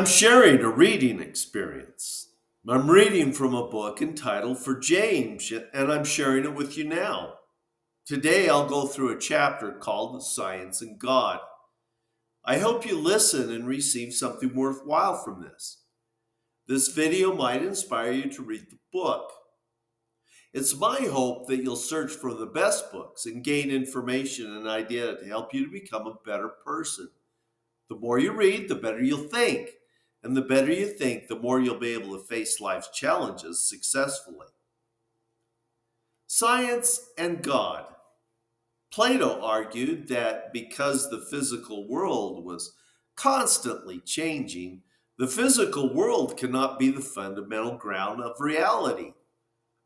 I'm sharing a reading experience. I'm reading from a book entitled For James, and I'm sharing it with you now. Today, I'll go through a chapter called Science and God. I hope you listen and receive something worthwhile from this. This video might inspire you to read the book. It's my hope that you'll search for the best books and gain information and idea to help you to become a better person. The more you read, the better you'll think. And the better you think, the more you'll be able to face life's challenges successfully. Science and God. Plato argued that because the physical world was constantly changing, the physical world cannot be the fundamental ground of reality.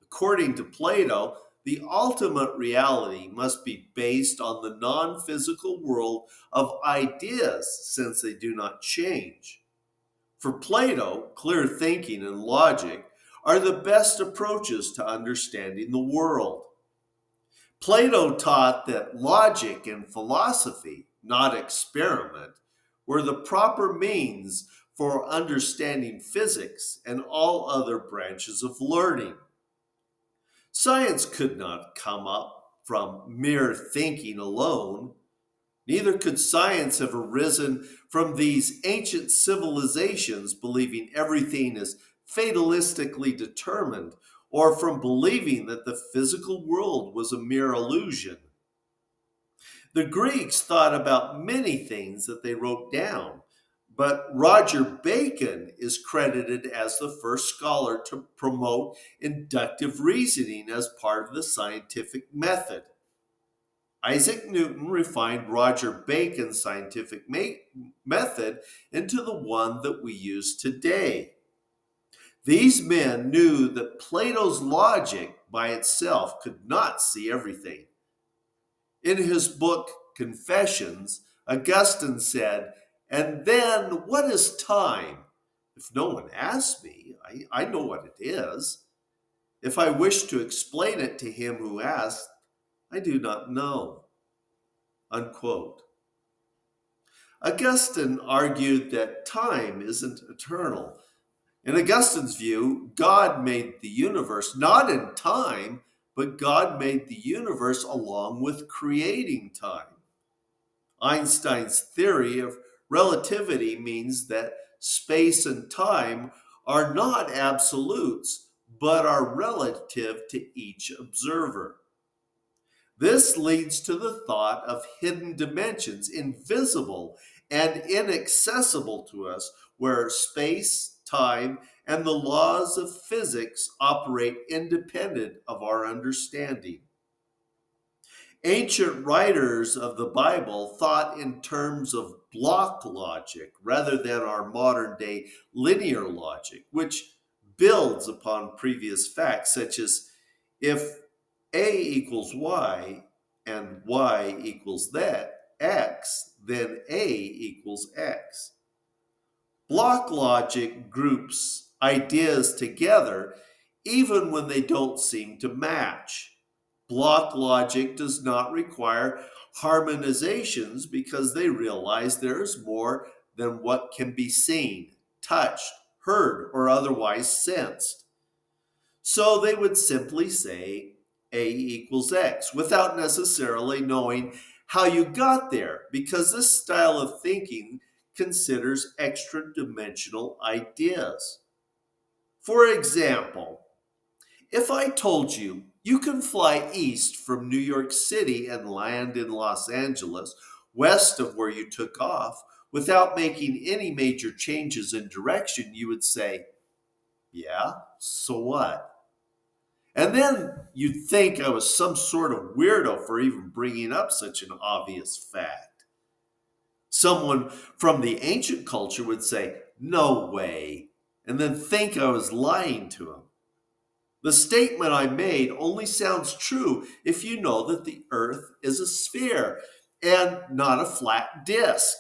According to Plato, the ultimate reality must be based on the non physical world of ideas, since they do not change. For Plato, clear thinking and logic are the best approaches to understanding the world. Plato taught that logic and philosophy, not experiment, were the proper means for understanding physics and all other branches of learning. Science could not come up from mere thinking alone. Neither could science have arisen from these ancient civilizations believing everything is fatalistically determined, or from believing that the physical world was a mere illusion. The Greeks thought about many things that they wrote down, but Roger Bacon is credited as the first scholar to promote inductive reasoning as part of the scientific method. Isaac Newton refined Roger Bacon's scientific method into the one that we use today. These men knew that Plato's logic by itself could not see everything. In his book Confessions, Augustine said, "And then what is time? If no one asks me, I know what it is. If I wish to explain it to him who asks, I do not know." Unquote. Augustine argued that time isn't eternal. In Augustine's view, God made the universe not in time, but God made the universe along with creating time. Einstein's theory of relativity means that space and time are not absolutes, but are relative to each observer. This leads to the thought of hidden dimensions, invisible and inaccessible to us, where space, time, and the laws of physics operate independent of our understanding. Ancient writers of the Bible thought in terms of block logic rather than our modern day linear logic, which builds upon previous facts, such as if A equals Y and Y equals that X, then A equals X. Block logic groups ideas together even when they don't seem to match. Block logic does not require harmonizations because they realize there is more than what can be seen, touched, heard, or otherwise sensed. So they would simply say A equals X without necessarily knowing how you got there, because this style of thinking considers extra dimensional ideas. For example, if I told you you can fly east from New York City and land in Los Angeles, west of where you took off, without making any major changes in direction, you would say, "Yeah, so what?" And then you'd think I was some sort of weirdo for even bringing up such an obvious fact. Someone from the ancient culture would say, "No way," and then think I was lying to him. The statement I made only sounds true if you know that the earth is a sphere and not a flat disk.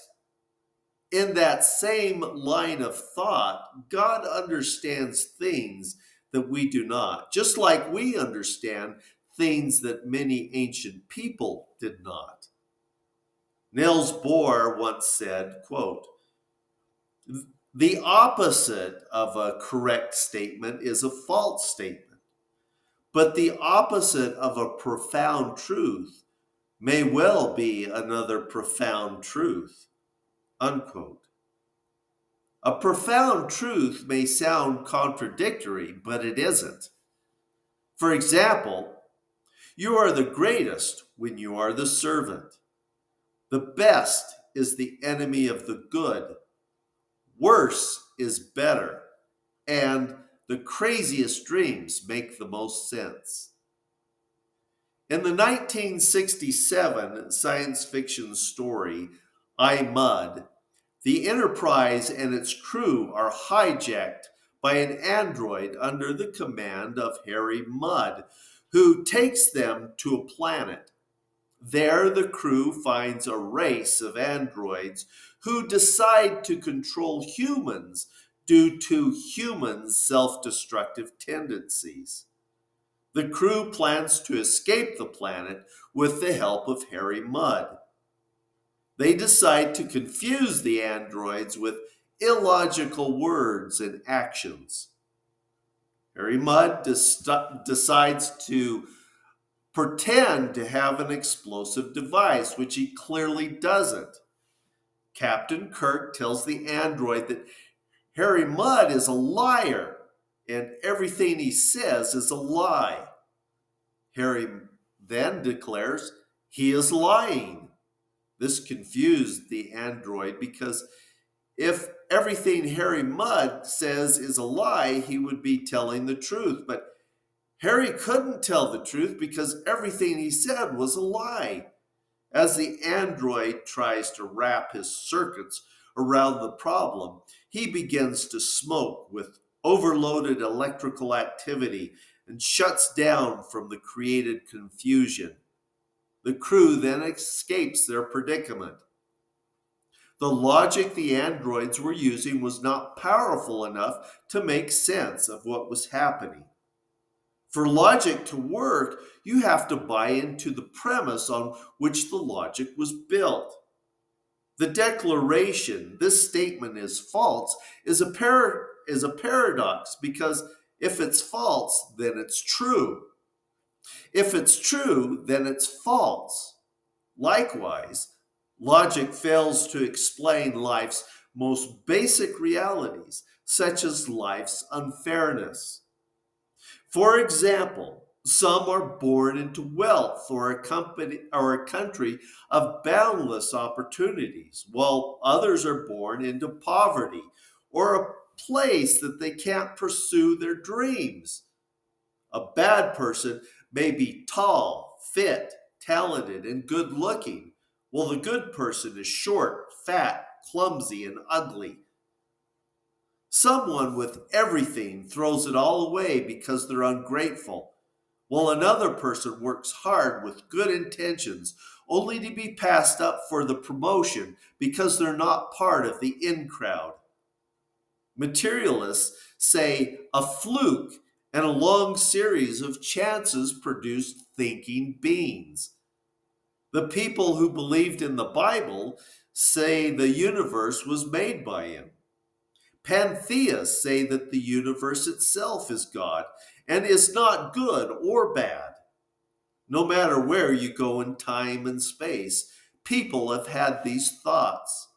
In that same line of thought, God understands things that we do not, just like we understand things that many ancient people did not. Niels Bohr once said, quote, The opposite of a correct statement is a false statement, but the opposite of a profound truth may well be another profound truth. Unquote. A profound truth may sound contradictory, but it isn't. For example, you are the greatest when you are the servant. The best is the enemy of the good. Worse is better. And the craziest dreams make the most sense. In the 1967 science fiction story, I, Mud, the Enterprise and its crew are hijacked by an android under the command of Harry Mudd, who takes them to a planet. There, the crew finds a race of androids who decide to control humans due to humans' self destructive tendencies. The crew plans to escape the planet with the help of Harry Mudd. They decide to confuse the androids with illogical words and actions. Harry Mudd decides to pretend to have an explosive device, which he clearly doesn't. Captain Kirk tells the android that Harry Mudd is a liar and everything he says is a lie. Harry then declares he is lying. This confused the android because if everything Harry Mudd says is a lie, he would be telling the truth. But Harry couldn't tell the truth because everything he said was a lie. As the android tries to wrap his circuits around the problem, he begins to smoke with overloaded electrical activity and shuts down from the created confusion. The crew then escapes their predicament. The logic the androids were using was not powerful enough to make sense of what was happening. For logic to work, you have to buy into the premise on which the logic was built. The declaration, this statement is false, is a paradox because if it's false, then it's true. If it's true, then it's false. Likewise, logic fails to explain life's most basic realities, such as life's unfairness. For example, some are born into wealth or a country of boundless opportunities, while others are born into poverty or a place that they can't pursue their dreams. A bad person may be tall, fit, talented, and good looking, while the good person is short, fat, clumsy, and ugly. Someone with everything throws it all away because they're ungrateful, while another person works hard with good intentions only to be passed up for the promotion because they're not part of the in crowd. Materialists say a fluke and a long series of chances produced thinking beings. The people who believed in the Bible say the universe was made by him. Pantheists say that the universe itself is God and is not good or bad. No matter where you go in time and space, people have had these thoughts.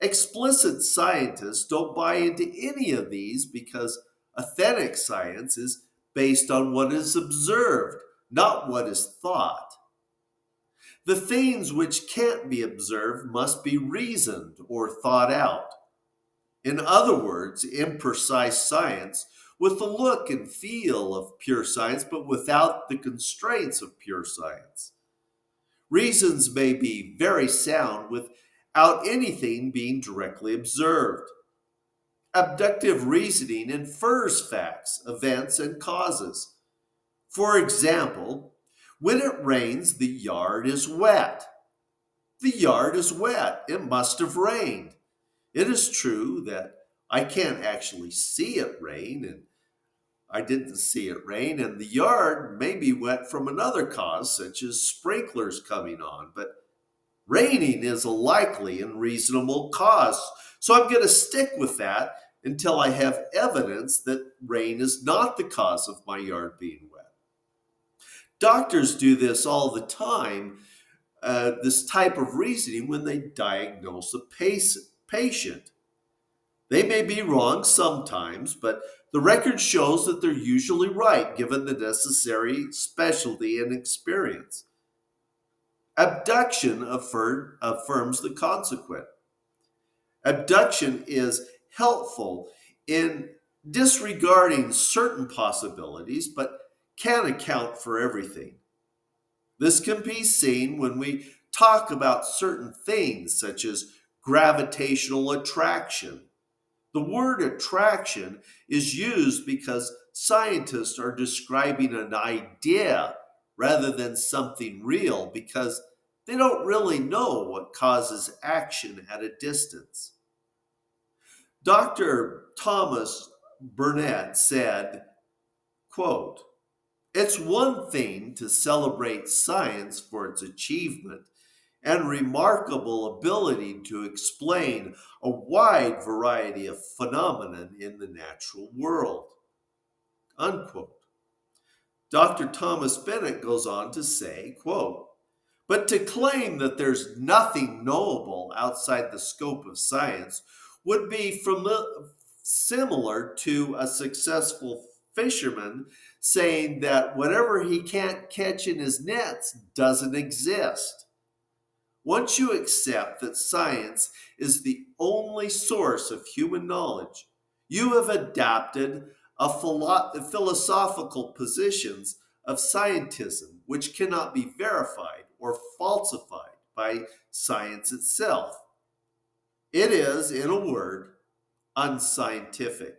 Explicit scientists don't buy into any of these because authentic science is based on what is observed, not what is thought. The things which can't be observed must be reasoned or thought out. In other words, imprecise science with the look and feel of pure science, but without the constraints of pure science. Reasons may be very sound without anything being directly observed. Abductive reasoning infers facts, events, and causes. For example, when it rains, the yard is wet. The yard is wet. It must have rained. It is true that I can't actually see it rain, and I didn't see it rain, and the yard may be wet from another cause, such as sprinklers coming on, but raining is a likely and reasonable cause, So I'm going to stick with that until I have evidence that rain is not the cause of my yard being wet. Doctors do this all the time, this type of reasoning when they diagnose a patient. They may be wrong sometimes, but the record shows that they're usually right given the necessary specialty and experience. Abduction affirms the consequent. Abduction is helpful in disregarding certain possibilities, but can't account for everything. This can be seen when we talk about certain things such as gravitational attraction. The word attraction is used because scientists are describing an idea rather than something real because they don't really know what causes action at a distance. Dr. Thomas Burnett said, quote, "It's one thing to celebrate science for its achievement and remarkable ability to explain a wide variety of phenomena in the natural world." Unquote. Dr. Thomas Bennett goes on to say, quote, "But to claim that there's nothing knowable outside the scope of science would be similar to a successful fisherman saying that whatever he can't catch in his nets doesn't exist. Once you accept that science is the only source of human knowledge, you have adopted philosophical positions of scientism which cannot be verified or falsified by science itself. It is, in a word, unscientific.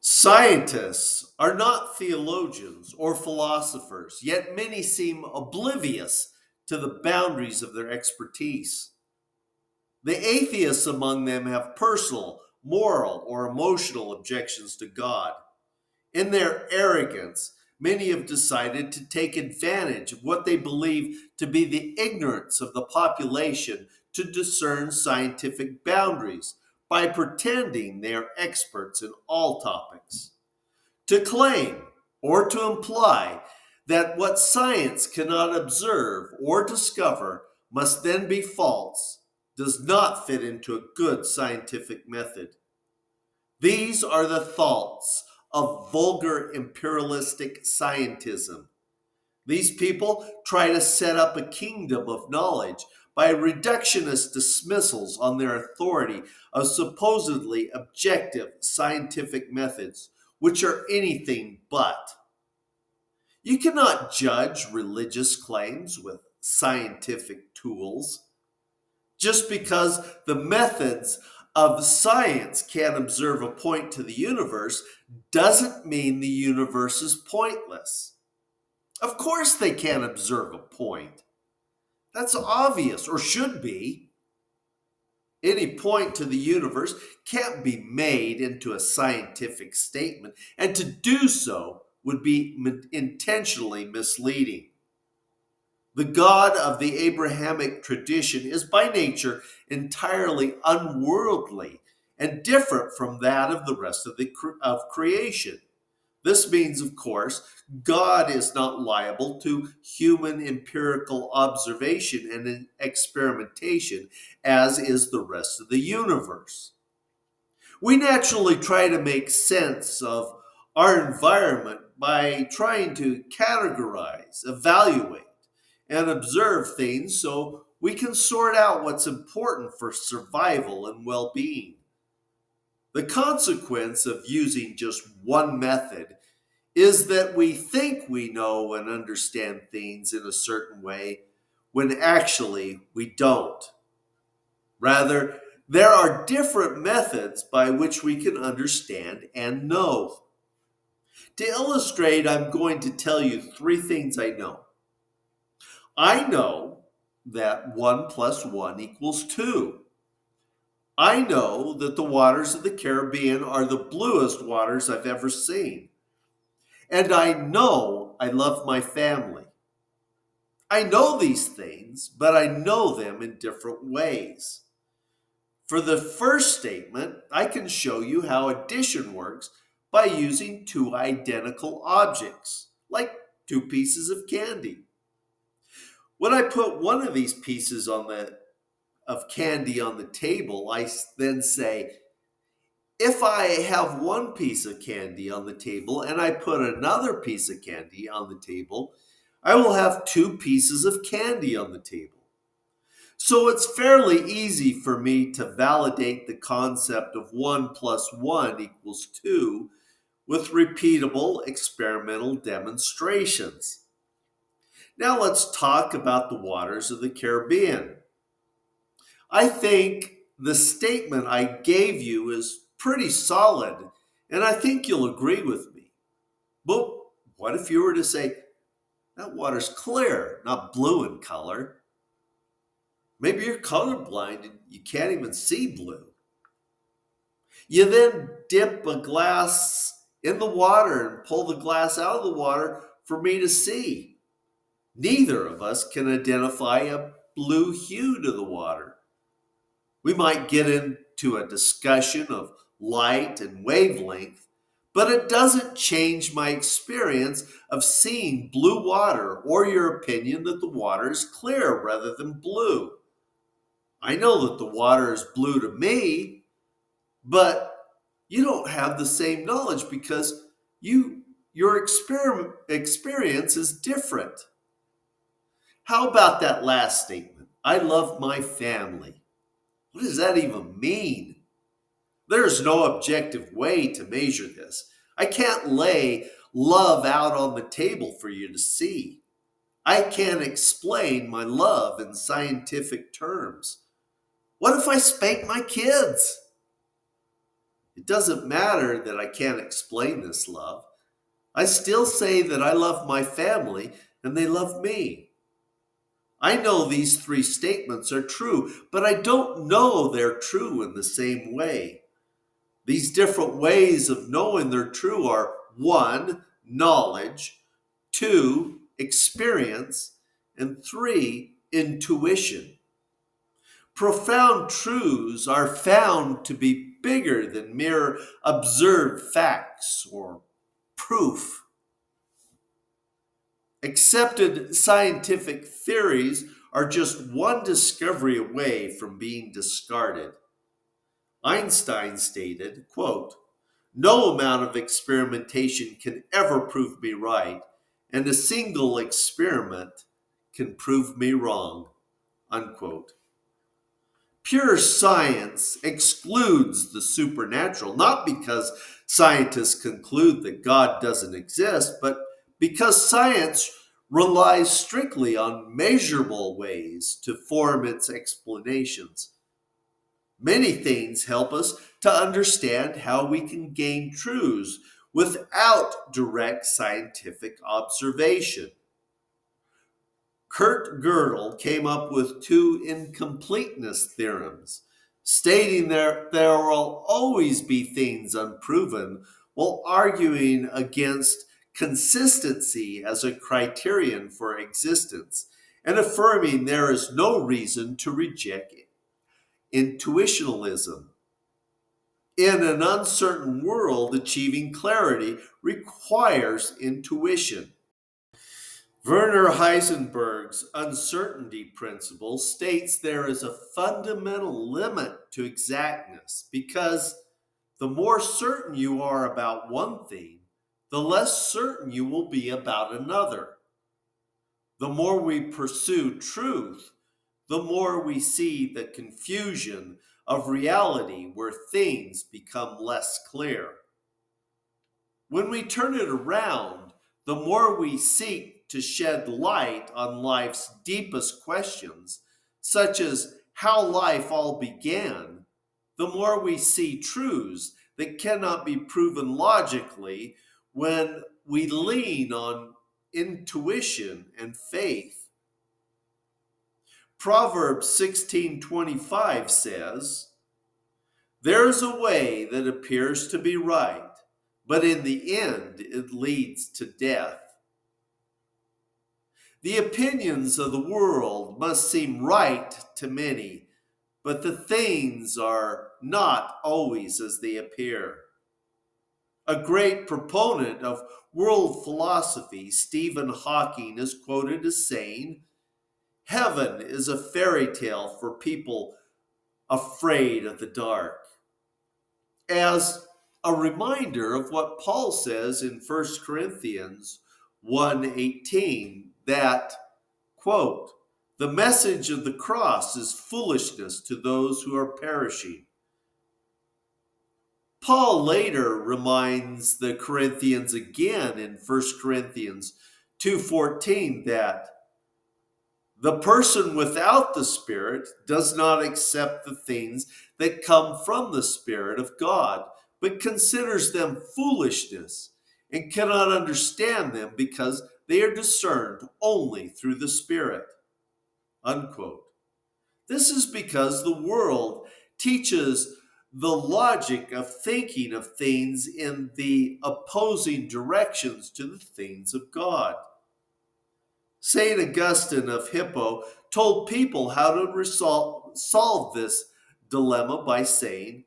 Scientists are not theologians or philosophers, yet many seem oblivious to the boundaries of their expertise. The atheists among them have personal, moral, or emotional objections to God. In their arrogance, many have decided to take advantage of what they believe to be the ignorance of the population to discern scientific boundaries by pretending they are experts in all topics. To claim or to imply that what science cannot observe or discover must then be false does not fit into a good scientific method. These are the thoughts of vulgar imperialistic scientism. These people try to set up a kingdom of knowledge by reductionist dismissals on their authority of supposedly objective scientific methods, which are anything but. You cannot judge religious claims with scientific tools. Just because the methods of science can't observe a point to the universe doesn't mean the universe is pointless. Of course, they can't observe a point. That's obvious, or should be. Any point to the universe can't be made into a scientific statement, and to do so would be intentionally misleading. The God of the Abrahamic tradition is by nature entirely unworldly and different from that of the rest of creation. This means, of course, God is not liable to human empirical observation and experimentation, as is the rest of the universe. We naturally try to make sense of our environment by trying to categorize, evaluate, and observe things so we can sort out what's important for survival and well being. The consequence of using just one method is that we think we know and understand things in a certain way when actually we don't. Rather, there are different methods by which we can understand and know. To illustrate, I'm going to tell you three things I know. I know that 1 plus 1 equals 2. I know that the waters of the Caribbean are the bluest waters I've ever seen. And I know I love my family. I know these things, but I know them in different ways. For the first statement, I can show you how addition works by using two identical objects, like two pieces of candy. When I put one of these pieces of candy on the table, I then say, if I have one piece of candy on the table and I put another piece of candy on the table, I will have two pieces of candy on the table. So it's fairly easy for me to validate the concept of 1 plus 1 equals 2 with repeatable experimental demonstrations. Now let's talk about the waters of the Caribbean. I think the statement I gave you is pretty solid, and I think you'll agree with me. But what if you were to say, that water's clear, not blue in color? Maybe you're colorblind and you can't even see blue. You then dip a glass in the water and pull the glass out of the water for me to see. Neither of us can identify a blue hue to the water. We might get into a discussion of light and wavelength, but it doesn't change my experience of seeing blue water or your opinion that the water is clear rather than blue. I know that the water is blue to me, but you don't have the same knowledge because your experience is different. How about that last statement? I love my family. What does that even mean? There's no objective way to measure this. I can't lay love out on the table for you to see. I can't explain my love in scientific terms. What if I spank my kids? It doesn't matter that I can't explain this love. I still say that I love my family and they love me. I know these three statements are true, but I don't know they're true in the same way. These different ways of knowing they're true are 1, knowledge, 2, experience, and 3, intuition. Profound truths are found to be bigger than mere observed facts or proof. Accepted scientific theories are just one discovery away from being discarded. Einstein stated, quote, "No amount of experimentation can ever prove me right, and a single experiment can prove me wrong," unquote. Pure science excludes the supernatural, not because scientists conclude that God doesn't exist, but because science relies strictly on measurable ways to form its explanations. Many things help us to understand how we can gain truths without direct scientific observation. Kurt Gödel came up with two incompleteness theorems, stating there will always be things unproven, while arguing against consistency as a criterion for existence, and affirming there is no reason to reject intuitionalism. In an uncertain world, achieving clarity requires intuition. Werner Heisenberg's uncertainty principle states there is a fundamental limit to exactness because the more certain you are about one thing, the less certain you will be about another. The more we pursue truth, the more we see the confusion of reality where things become less clear. When we turn it around, the more we seek to shed light on life's deepest questions, such as how life all began, the more we see truths that cannot be proven logically when we lean on intuition and faith. Proverbs 16:25 says, "There is a way that appears to be right, but in the end it leads to death." The opinions of the world must seem right to many, but the things are not always as they appear. A great proponent of world philosophy, Stephen Hawking, is quoted as saying, "Heaven is a fairy tale for people afraid of the dark." As a reminder of what Paul says in 1 Corinthians 1:18, that, quote, "The message of the cross is foolishness to those who are perishing." Paul later reminds the Corinthians again in 1 Corinthians 2:14 that the person without the Spirit does not accept the things that come from the Spirit of God, but considers them foolishness and cannot understand them because they are discerned only through the Spirit. Unquote. This is because the world teaches the logic of thinking of things in the opposing directions to the things of God. St. Augustine of Hippo told people how to solve this dilemma by saying,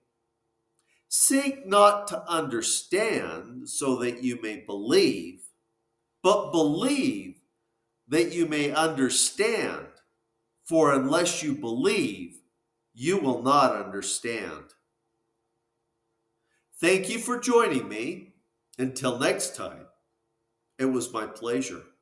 "Seek not to understand so that you may believe, but believe that you may understand. For unless you believe, you will not understand." Thank you for joining me. Until next time, it was my pleasure.